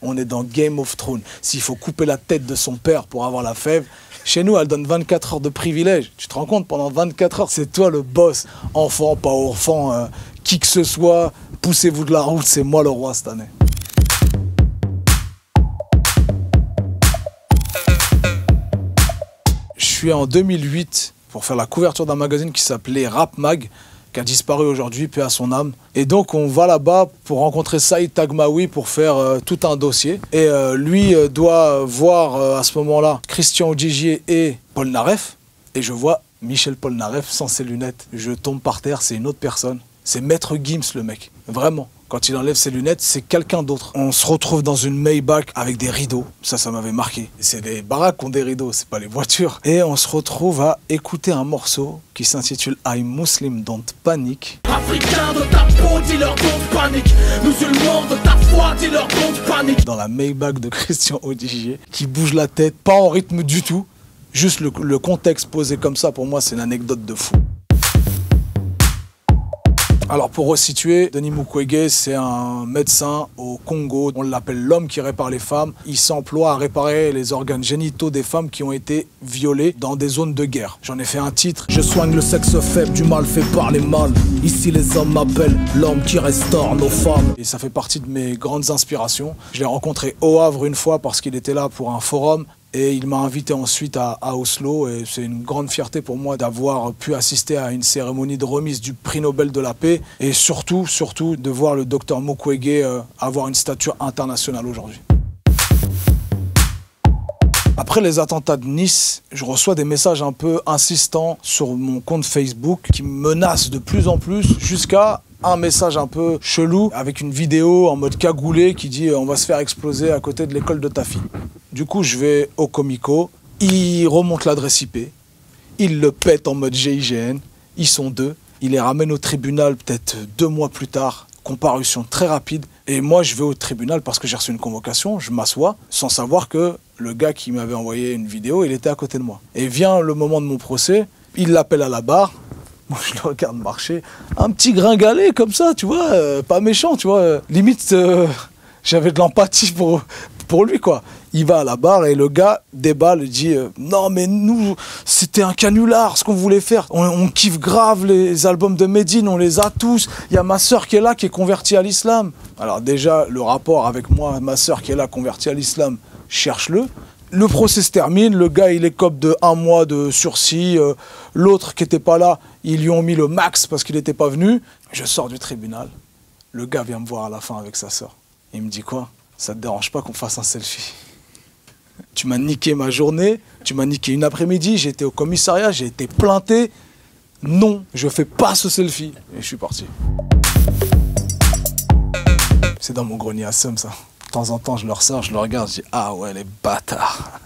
On est dans Game of Thrones. S'il faut couper la tête de son père pour avoir la fève, chez nous, elle donne 24 heures de privilège. Tu te rends compte, pendant 24 heures, c'est toi le boss. Enfant, pas enfant, qui que ce soit, poussez-vous de la route, c'est moi le roi cette année. Je suis en 2008 pour faire la couverture d'un magazine qui s'appelait Rap Mag, qui a disparu aujourd'hui, paix à son âme. Et donc on va là-bas pour rencontrer Saïd Tagmaoui pour faire tout un dossier. Et lui doit voir à ce moment-là Christian Audigier et Polnareff. Et je vois Michel Polnareff sans ses lunettes. Je tombe par terre, c'est une autre personne. C'est Maître Gims le mec, vraiment. Quand il enlève ses lunettes, c'est quelqu'un d'autre. On se retrouve dans une Maybach avec des rideaux. Ça m'avait marqué. C'est les baraques qui ont des rideaux, c'est pas les voitures. Et on se retrouve à écouter un morceau qui s'intitule I'm Muslim, Don't Panic. Africain de ta peau, dis-leur don't panique. Musulman de ta foi, dis-leur don't panique. Dans la Maybach de Christian Audigier, qui bouge la tête, pas en rythme du tout. Juste le contexte posé comme ça, pour moi, c'est une anecdote de fou. Alors pour resituer, Denis Mukwege, c'est un médecin au Congo. On l'appelle l'homme qui répare les femmes. Il s'emploie à réparer les organes génitaux des femmes qui ont été violées dans des zones de guerre. J'en ai fait un titre. Je soigne le sexe faible, du mal fait par les mâles. Ici les hommes m'appellent l'homme qui restaure nos femmes. Et ça fait partie de mes grandes inspirations. Je l'ai rencontré au Havre une fois parce qu'il était là pour un forum. Et il m'a invité ensuite à Oslo et c'est une grande fierté pour moi d'avoir pu assister à une cérémonie de remise du prix Nobel de la paix et surtout de voir le docteur Mukwege avoir une stature internationale aujourd'hui. Après les attentats de Nice, je reçois des messages un peu insistants sur mon compte Facebook qui me menacent de plus en plus jusqu'à un message un peu chelou avec une vidéo en mode cagoulé qui dit on va se faire exploser à côté de l'école de ta fille. Du coup, je vais au Comico, il remonte l'adresse IP, il le pète en mode GIGN, ils sont deux, il les ramène au tribunal peut-être 2 mois plus tard, comparution très rapide. Et moi, je vais au tribunal parce que j'ai reçu une convocation, je m'assois sans savoir que le gars qui m'avait envoyé une vidéo, il était à côté de moi. Et vient le moment de mon procès, il l'appelle à la barre. Moi, je le regarde marcher, un petit gringalet comme ça, tu vois, pas méchant, tu vois. Limite, j'avais de l'empathie pour lui, quoi. Il va à la barre et le gars déballe, dit non, mais nous, c'était un canular, ce qu'on voulait faire. On kiffe grave les albums de Medine, on les a tous. Il y a ma sœur qui est là, qui est convertie à l'islam. Alors déjà, le rapport avec moi, ma sœur qui est là, convertie à l'islam, cherche-le. Le procès se termine, le gars il écope de 1 mois de sursis, l'autre qui n'était pas là, ils lui ont mis le max parce qu'il n'était pas venu. Je sors du tribunal, le gars vient me voir à la fin avec sa sœur. Il me dit quoi? Ça te dérange pas qu'on fasse un selfie? Tu m'as niqué ma journée, tu m'as niqué une après-midi, j'ai été au commissariat, j'ai été plainté. Non, je fais pas ce selfie. Et je suis parti. C'est dans mon grenier à seum ça. De temps en temps, je le ressors, je le regarde, je dis « Ah ouais, les bâtards !»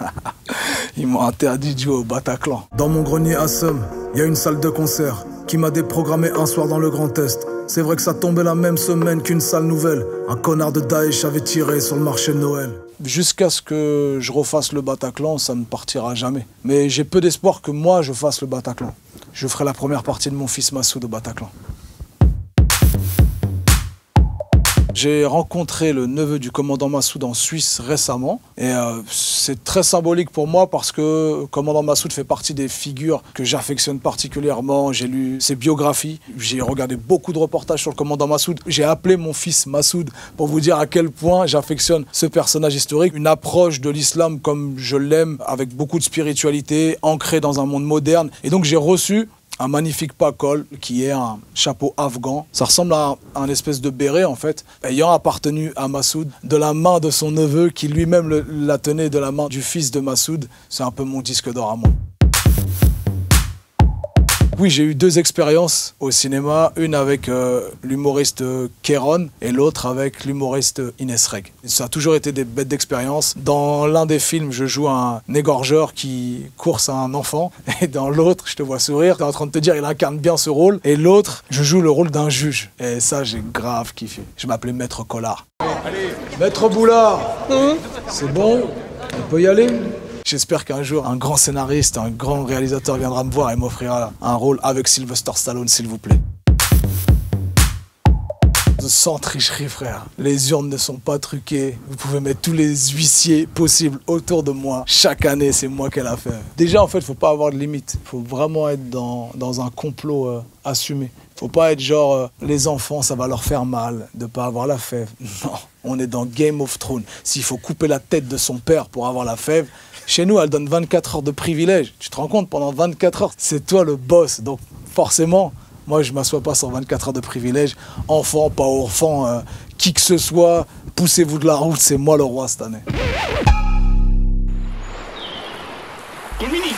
Ils m'ont interdit de jouer au Bataclan. Dans mon grenier à Somme, il y a une salle de concert qui m'a déprogrammé un soir dans le Grand Est. C'est vrai que ça tombait la même semaine qu'une salle nouvelle. Un connard de Daesh avait tiré sur le marché de Noël. Jusqu'à ce que je refasse le Bataclan, ça ne partira jamais. Mais j'ai peu d'espoir que moi, je fasse le Bataclan. Je ferai la première partie de mon fils Massoud au Bataclan. J'ai rencontré le neveu du commandant Massoud en Suisse récemment et c'est très symbolique pour moi parce que le commandant Massoud fait partie des figures que j'affectionne particulièrement. J'ai lu ses biographies, j'ai regardé beaucoup de reportages sur le commandant Massoud. J'ai appelé mon fils Massoud pour vous dire à quel point j'affectionne ce personnage historique. Une approche de l'islam comme je l'aime, avec beaucoup de spiritualité, ancrée dans un monde moderne. Et donc j'ai reçu un magnifique pakol qui est un chapeau afghan. Ça ressemble à un espèce de béret en fait, ayant appartenu à Massoud de la main de son neveu qui lui-même la tenait de la main du fils de Massoud. C'est un peu mon disque d'or à moi. Oui, j'ai eu 2 expériences au cinéma, une avec l'humoriste Kéron et l'autre avec l'humoriste Inès Reg. Ça a toujours été des bêtes d'expérience. Dans l'un des films, je joue un égorgeur qui course à un enfant et dans l'autre, je te vois sourire, tu es en train de te dire il incarne bien ce rôle et l'autre, je joue le rôle d'un juge. Et ça, j'ai grave kiffé. Je m'appelais Maître Collard. Allez, Maître Boulard, c'est bon? On peut y aller? J'espère qu'un jour, un grand scénariste, un grand réalisateur viendra me voir et m'offrira un rôle avec Sylvester Stallone, s'il vous plaît. Sans tricherie, frère. Les urnes ne sont pas truquées. Vous pouvez mettre tous les huissiers possibles autour de moi. Chaque année, c'est moi qui ai la fève. Déjà, en fait, faut pas avoir de limite. Faut vraiment être dans un complot assumé. Faut pas être genre, les enfants, ça va leur faire mal de pas avoir la fève. Non, on est dans Game of Thrones. S'il faut couper la tête de son père pour avoir la fève, chez nous, elle donne 24 heures de privilège. Tu te rends compte, pendant 24 heures, c'est toi le boss. Donc, forcément, moi, je m'assois pas sur 24 heures de privilège. Enfant, pas enfant, qui que ce soit, poussez-vous de la route, c'est moi le roi cette année. Dominique.